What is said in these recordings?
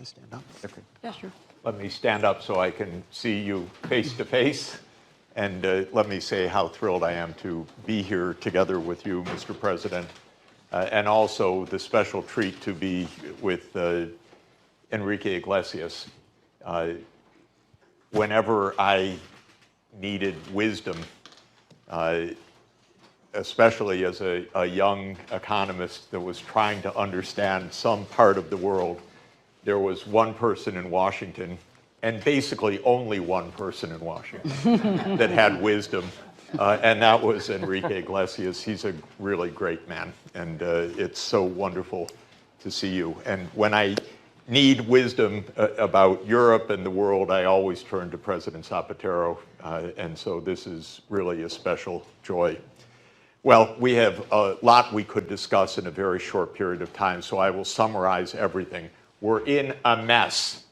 to stand up? Okay. Yeah, sure. Let me stand up so I can see you face to face. And let me say how thrilled I am to be here together with you, Mr. President, and also the special treat to be with Enrique Iglesias. Whenever I needed wisdom, especially as a young economist that was trying to understand some part of the world, there was one person in Washington, and basically only one person in Washington, that had wisdom, and that was Enrique Iglesias. He's a really great man, and it's so wonderful to see you. And when I need wisdom about Europe and the world, I always turn to President Zapatero, and so this is really a special joy. Well, we have a lot we could discuss in a very short period of time, so I will summarize everything. We're in a mess.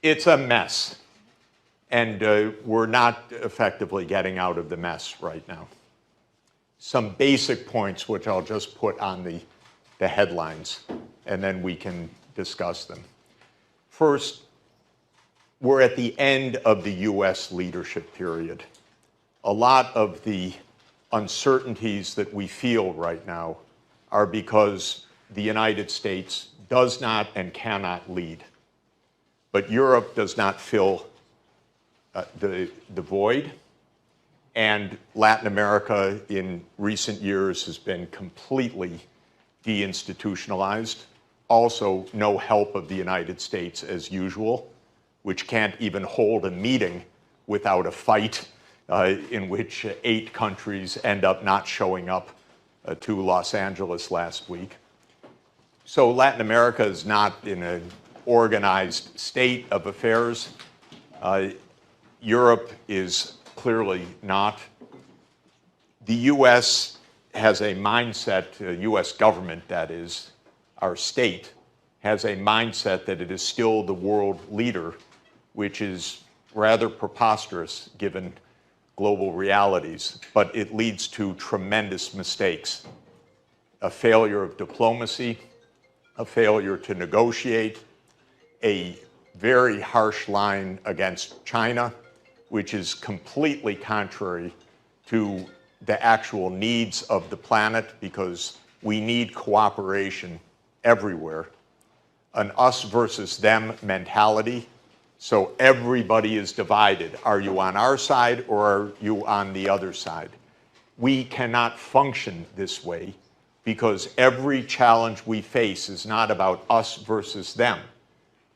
It's a mess. And we're not effectively getting out of the mess right now. Some basic points, which I'll just put on the headlines, and then we can discuss them. First, we're at the end of the U.S. leadership period. A lot of the uncertainties that we feel right now are because the United States does not and cannot lead. But Europe does not fill the void, and Latin America in recent years has been completely deinstitutionalized. Also, no help of the United States as usual, which can't even hold a meeting without a fight in which 8 countries end up not showing up to Los Angeles last week. So Latin America is not in an organized state of affairs. Europe is clearly not. The U.S. has a mindset, the U.S. government, that is, our state, has a mindset that it is still the world leader, which is rather preposterous given global realities, but it leads to tremendous mistakes. A failure of diplomacy, a failure to negotiate, a very harsh line against China, which is completely contrary to the actual needs of the planet, because we need cooperation everywhere. An us versus them mentality, so everybody is divided. Are you on our side or are you on the other side? We cannot function this way, because every challenge we face is not about us versus them.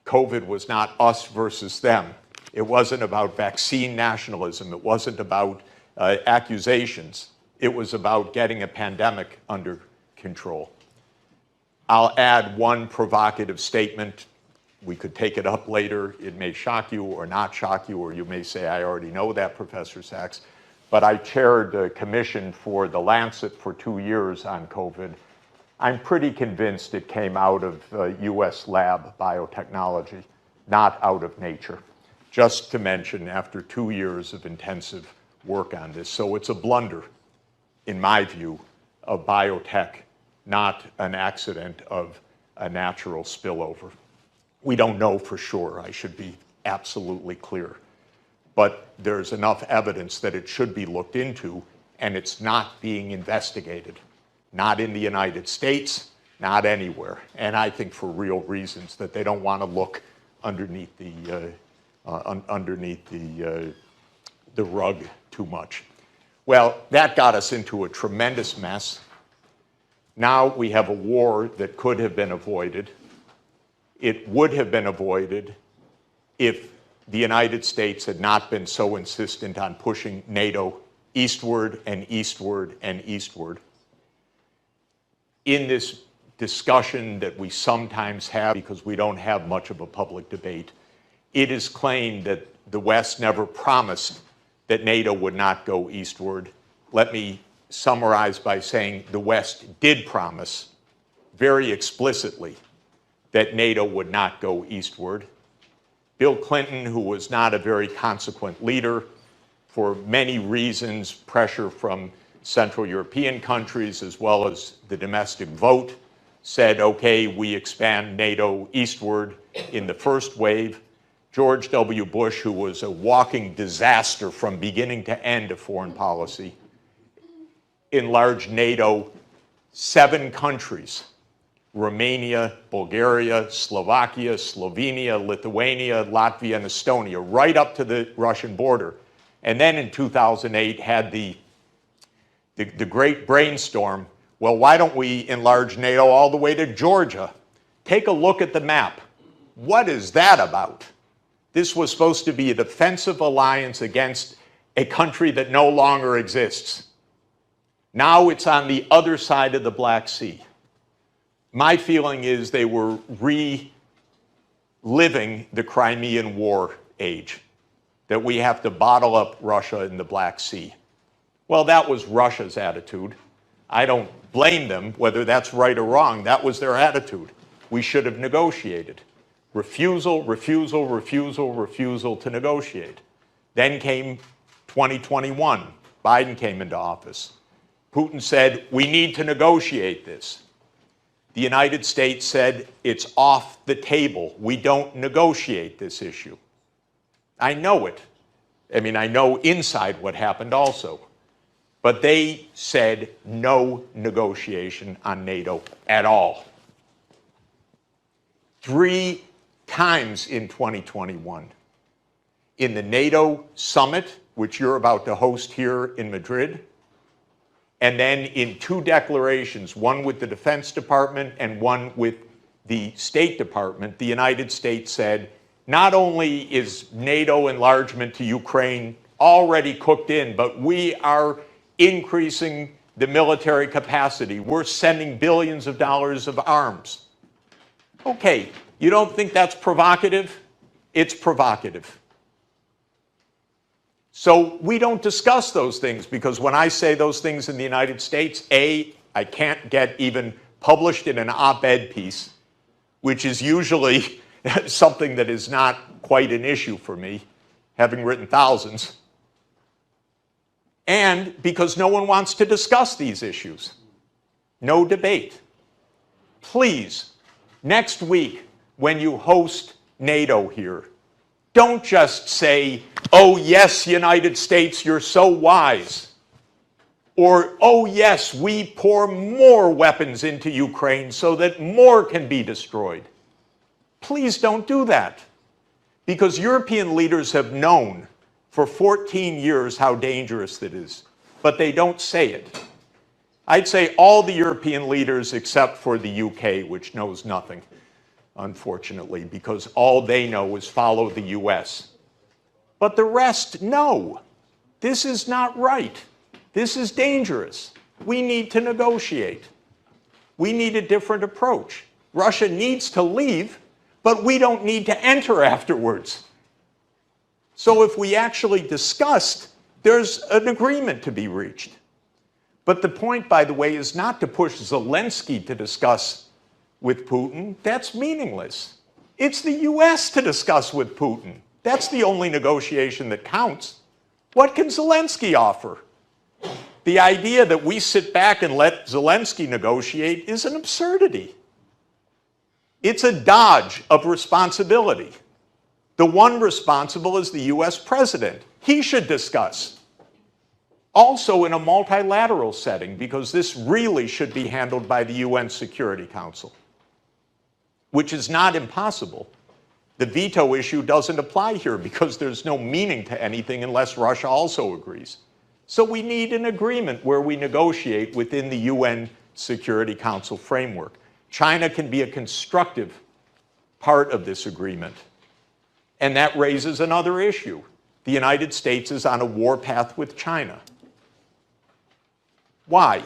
COVID was not us versus them. It wasn't about vaccine nationalism. It wasn't about accusations. It was about getting a pandemic under control. I'll add one provocative statement. We could take it up later. It may shock you or not shock you, or you may say, I already know that, Professor Sachs. But I chaired a commission for The Lancet for 2 years on COVID. I'm pretty convinced it came out of US lab biotechnology, not out of nature. Just to mention, after 2 years of intensive work on this. So it's a blunder, in my view, of biotech, not an accident of a natural spillover. We don't know for sure, I should be absolutely clear. But there's enough evidence that it should be looked into, and it's not being investigated. Not in the United States, not anywhere. And I think for real reasons, that they don't want to look underneath the rug too much. Well, that got us into a tremendous mess. Now we have a war that could have been avoided. It would have been avoided if the United States had not been so insistent on pushing NATO eastward and eastward and eastward. In this discussion that we sometimes have, because we don't have much of a public debate, it is claimed that the West never promised that NATO would not go eastward. Let me summarize by saying the West did promise very explicitly that NATO would not go eastward. Bill Clinton, who was not a very consequent leader for many reasons, pressure from Central European countries as well as the domestic vote, said, okay, we expand NATO eastward in the first wave. George W. Bush, who was a walking disaster from beginning to end of foreign policy, enlarged NATO 7 countries: Romania, Bulgaria, Slovakia, Slovenia, Lithuania, Latvia, and Estonia, right up to the Russian border. And then in 2008 had the great brainstorm, well, why don't we enlarge NATO all the way to Georgia? Take a look at the map. What is that about? This was supposed to be a defensive alliance against a country that no longer exists. Now it's on the other side of the Black Sea. My feeling is they were reliving the Crimean War age, that we have to bottle up Russia in the Black Sea. Well, that was Russia's attitude. I don't blame them, whether that's right or wrong. That was their attitude. We should have negotiated. Refusal, refusal, refusal, refusal to negotiate. Then came 2021. Biden came into office. Putin said, we need to negotiate this. The United States said, it's off the table. We don't negotiate this issue. I know it. I mean, I know inside what happened also. But they said no negotiation on NATO at all. 3 times in 2021. In the NATO summit, which you're about to host here in Madrid, and then in 2 declarations, one with the Defense Department and one with the State Department, the United States said, not only is NATO enlargement to Ukraine already cooked in, but we are increasing the military capacity. We're sending billions of dollars of arms. Okay, you don't think that's provocative? It's provocative. So we don't discuss those things because when I say those things in the United States, A, I can't get even published in an op-ed piece, which is usually something that is not quite an issue for me, having written thousands. And because no one wants to discuss these issues. No debate. Please, next week, when you host NATO here, don't just say, oh, yes, United States, you're so wise. Or, oh, yes, we pour more weapons into Ukraine so that more can be destroyed. Please don't do that. Because European leaders have known for 14 years how dangerous it is, but they don't say it. I'd say all the European leaders except for the UK, which knows nothing, unfortunately, because all they know is follow the US. But the rest know. This is not right. This is dangerous. We need to negotiate. We need a different approach. Russia needs to leave, but we don't need to enter afterwards. So if we actually discussed, there's an agreement to be reached. But the point, by the way, is not to push Zelensky to discuss with Putin. That's meaningless. It's the US to discuss with Putin. That's the only negotiation that counts. What can Zelensky offer? The idea that we sit back and let Zelensky negotiate is an absurdity. It's a dodge of responsibility. The one responsible is the US president. He should discuss. Also in a multilateral setting, because this really should be handled by the UN Security Council, which is not impossible. The veto issue doesn't apply here because there's no meaning to anything unless Russia also agrees. So we need an agreement where we negotiate within the UN Security Council framework. China can be a constructive part of this agreement. And that raises another issue. The United States is on a warpath with China. Why?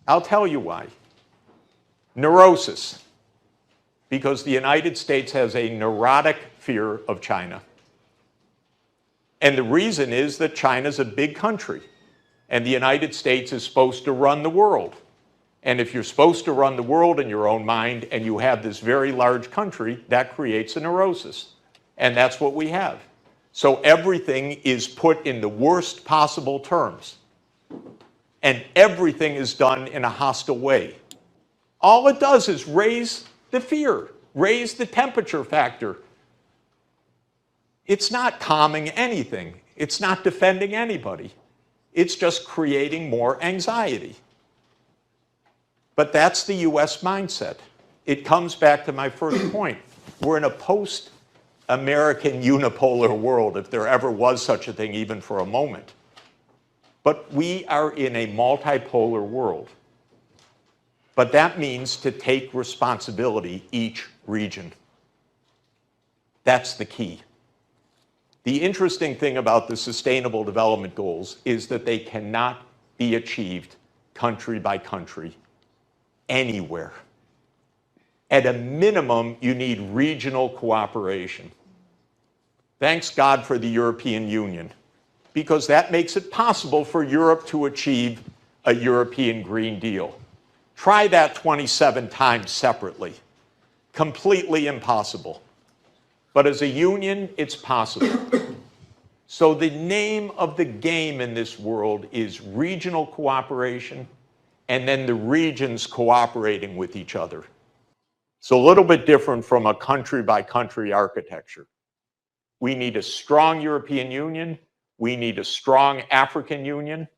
I'll tell you why. Neurosis. Because the United States has a neurotic fear of China. And the reason is that China's a big country, and the United States is supposed to run the world. And if you're supposed to run the world in your own mind and you have this very large country, that creates a neurosis. And that's what we have. So everything is put in the worst possible terms. And everything is done in a hostile way. All it does is raise the fear, raise the temperature factor. It's not calming anything. It's not defending anybody. It's just creating more anxiety. But that's the US mindset. It comes back to my first point. We're in a post-American unipolar world, if there ever was such a thing, even for a moment. But we are in a multipolar world. But that means to take responsibility, each region. That's the key. The interesting thing about the Sustainable Development Goals is that they cannot be achieved country by country, anywhere. At a minimum, you need regional cooperation. Thanks God for the European Union, because that makes it possible for Europe to achieve a European Green Deal. Try that 27 times separately. Completely impossible. But as a union, it's possible. So the name of the game in this world is regional cooperation, and then the regions cooperating with each other. It's a little bit different from a country-by-country architecture. We need a strong European Union. We need a strong African Union.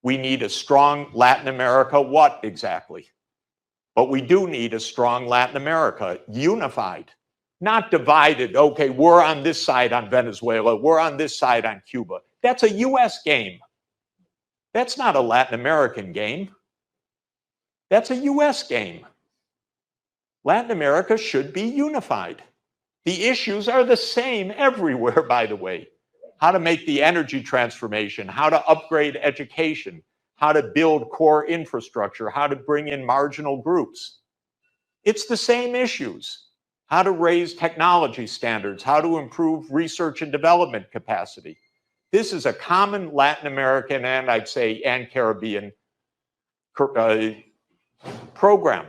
We need a strong Latin America. What exactly? But we do need a strong Latin America, unified. Not divided, okay, we're on this side on Venezuela, we're on this side on Cuba. That's a US game. That's not a Latin American game. That's a US game. Latin America should be unified. The issues are the same everywhere, by the way. How to make the energy transformation, how to upgrade education, how to build core infrastructure, how to bring in marginal groups. It's the same issues. How to raise technology standards, how to improve research and development capacity. This is a common Latin American and I'd say and Caribbean program.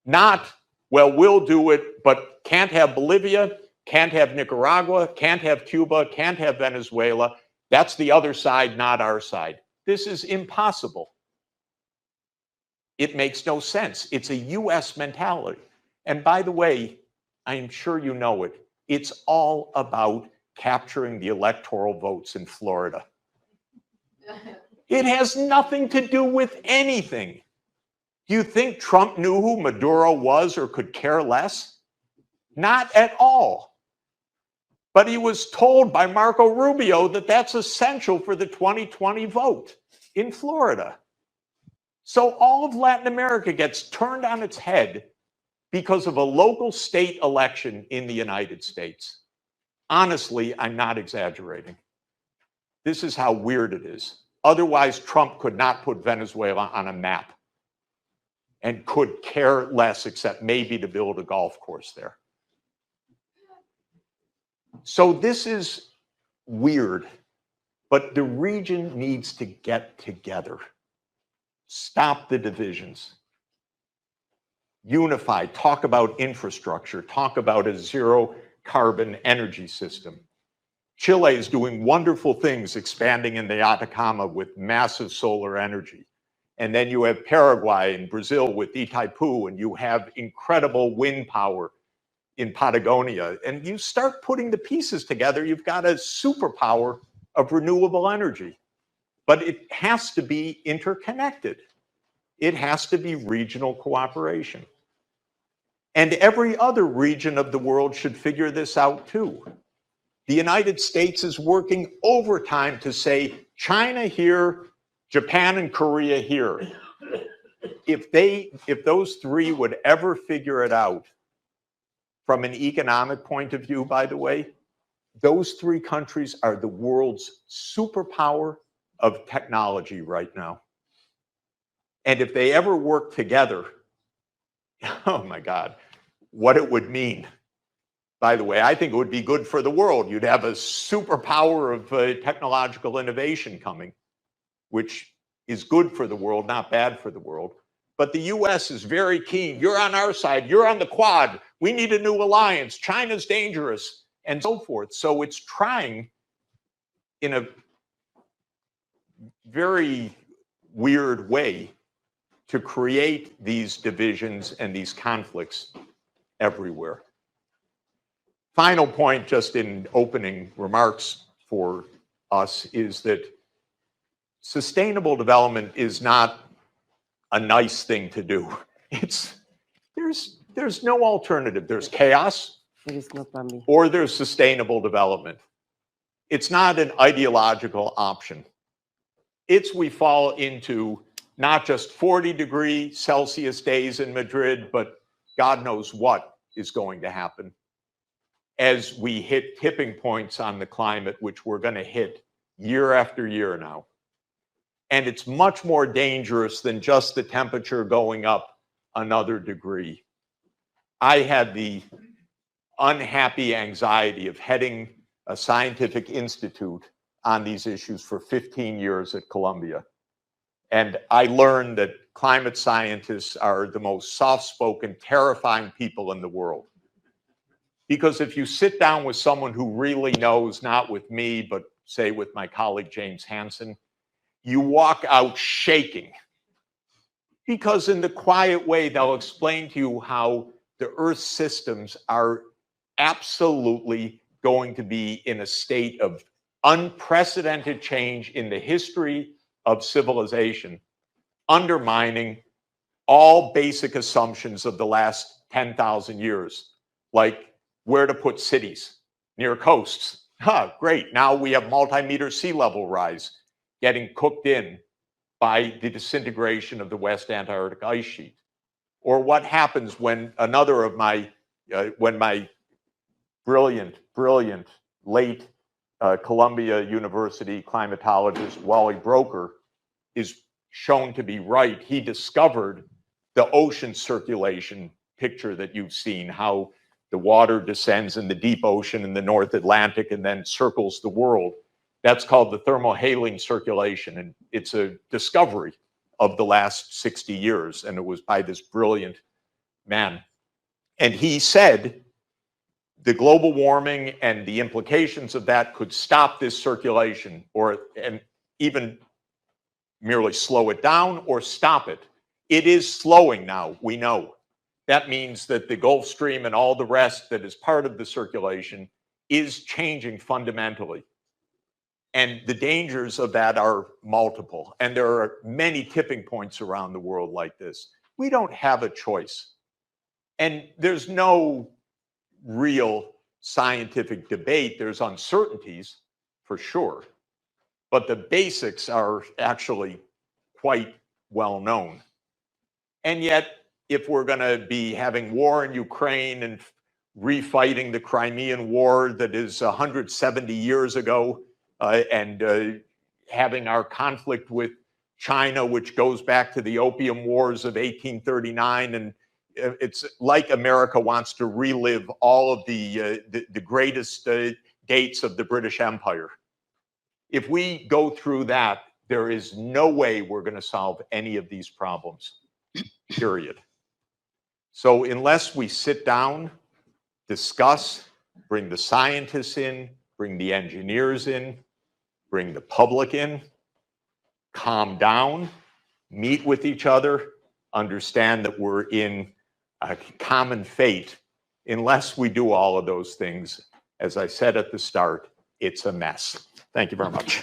Not, well, we'll do it, but can't have Bolivia, can't have Nicaragua, can't have Cuba, can't have Venezuela. That's the other side, not our side. This is impossible. It makes no sense. It's a US mentality. And by the way, I'm sure you know it. It's all about capturing the electoral votes in Florida. It has nothing to do with anything. Do you think Trump knew who Maduro was or could care less? Not at all. But he was told by Marco Rubio that that's essential for the 2020 vote in Florida. So all of Latin America gets turned on its head because of a local state election in the United States. Honestly, I'm not exaggerating. This is how weird it is. Otherwise, Trump could not put Venezuela on a map and could care less except maybe to build a golf course there. So this is weird, but the region needs to get together. Stop the divisions. Unify, talk about infrastructure, talk about a zero carbon energy system. Chile is doing wonderful things expanding in the Atacama with massive solar energy. And then you have Paraguay and Brazil with Itaipu, and you have incredible wind power in Patagonia. And you start putting the pieces together, you've got a superpower of renewable energy. But it has to be interconnected. It has to be regional cooperation. And every other region of the world should figure this out too. The United States is working overtime to say, China here, Japan and Korea here. If those three would ever figure it out, from an economic point of view, by the way, those three countries are the world's superpower of technology right now. And if they ever work together, oh my God, what it would mean. By the way, I think it would be good for the world. You'd have a superpower of technological innovation coming, which is good for the world, not bad for the world. But the US is very keen. You're on our side. You're on the Quad. We need a new alliance. China's dangerous, and so forth. So it's trying in a very weird way to create these divisions and these conflicts everywhere. Final point, just in opening remarks for us, is that sustainable development is not a nice thing to do. There's no alternative. There's chaos, or there's sustainable development. It's not an ideological option. We fall into not just 40-degree Celsius days in Madrid, but God knows what is going to happen as we hit tipping points on the climate, which we're going to hit year after year now. And it's much more dangerous than just the temperature going up another degree. I had the unhappy anxiety of heading a scientific institute on these issues for 15 years at Columbia. And I learned that climate scientists are the most soft-spoken, terrifying people in the world. Because if you sit down with someone who really knows, not with me, but say with my colleague James Hansen, you walk out shaking. Because in the quiet way, they'll explain to you how the Earth's systems are absolutely going to be in a state of unprecedented change in the history of civilization, undermining all basic assumptions of the last 10,000 years, like where to put cities near coasts. Great, now we have multi-meter sea level rise getting cooked in by the disintegration of the West Antarctic ice sheet. Or what happens when another of my, when my brilliant late Columbia University climatologist Wally Broker is shown to be right. He discovered the ocean circulation picture that you've seen, how the water descends in the deep ocean in the North Atlantic and then circles the world. That's called the thermohaline circulation, and it's a discovery of the last 60 years, and it was by this brilliant man. And he said the global warming and the implications of that could stop this circulation, and even merely slow it down or stop it. It is slowing now, we know. That means that the Gulf Stream and all the rest that is part of the circulation is changing fundamentally. And the dangers of that are multiple. And there are many tipping points around the world like this. We don't have a choice. And there's no real scientific debate. There's uncertainties, for sure. But the basics are actually quite well known. And yet, if we're going to be having war in Ukraine and refighting the Crimean War that is 170 years ago, and having our conflict with China, which goes back to the Opium Wars of 1839, and it's like America wants to relive all of the greatest dates of the British Empire. If we go through that, there is no way we're going to solve any of these problems, period. So unless we sit down, discuss, bring the scientists in, bring the engineers in, bring the public in, calm down, meet with each other, understand that we're in a common fate. Unless we do all of those things, as I said at the start, it's a mess. Thank you very much.